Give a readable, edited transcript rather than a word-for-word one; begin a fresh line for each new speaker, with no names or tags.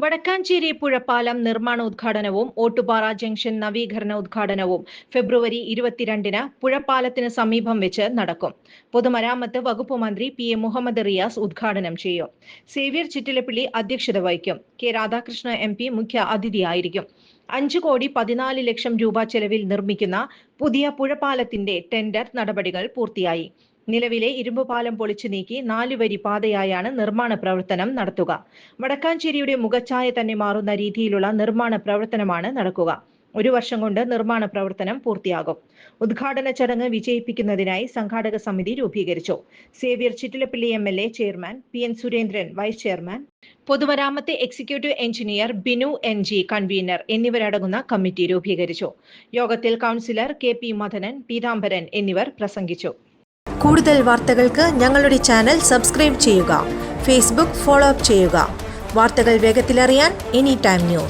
വടക്കാഞ്ചേരി പുഴപ്പാലം നിർമ്മാണ ഉദ്ഘാടനവും ഓട്ടുപാറ ജംഗ്ഷൻ നവീകരണ ഉദ്ഘാടനവും ഫെബ്രുവരി 22-ന് പുഴപ്പാലത്തിന് സമീപം വെച്ച് നടക്കും. പൊതുമരാമത്ത് വകുപ്പ് മന്ത്രി പി.എ. മുഹമ്മദ് റിയാസ് ഉദ്ഘാടനം ചെയ്യും. സേവ്യർ ചിറ്റിലപ്പള്ളി അധ്യക്ഷത വഹിക്കും. കെ. രാധാകൃഷ്ണ MP മുഖ്യ അതിഥിയായിരിക്കും. 5,14,00,000 രൂപ ചെലവിൽ നിർമ്മിക്കുന്ന പുതിയ പുഴപ്പാലത്തിന്റെ ടെൻഡർ നടപടികൾ പൂർത്തിയായി. നിലവിലെ ഇരുമ്പുപാലം പൊളിച്ചു നീക്കി 4 വരി പാതയായാണ് നിർമ്മാണ പ്രവർത്തനം നടത്തുക. വടക്കാഞ്ചേരിയുടെ മുഖച്ഛായ തന്നെ മാറുന്ന രീതിയിലുള്ള നിർമ്മാണ പ്രവർത്തനമാണ് നടക്കുക. 1 വർഷം കൊണ്ട് നിർമ്മാണ പ്രവർത്തനം പൂർത്തിയാകും. ഉദ്ഘാടന ചടങ്ങ് വിജയിപ്പിക്കുന്നതിനായി സംഘാടക സമിതി രൂപീകരിച്ചു. Xavier Chittilappally MLA chairman, PN Surendran vice chairman, പൊതുമരാമത്ത് executive engineer Binu NG convener എന്നിവരടങ്ങുന്ന കമ്മിറ്റി രൂപീകരിച്ചു. യോഗത്തിൽ കൗൺസിലർ KP മദനൻ, പീതാംബരൻ എന്നിവർ പ്രസംഗിച്ചു.
കൂടുതൽ വാർത്തകൾക്ക് ഞങ്ങളുടെ ചാനൽ സബ്സ്ക്രൈബ് ചെയ്യുക. ഫേസ്ബുക്ക് ഫോളോ അപ്പ് ചെയ്യുക. വാർത്തകൾ വേഗത്തിലറിയാൻ Anytime News.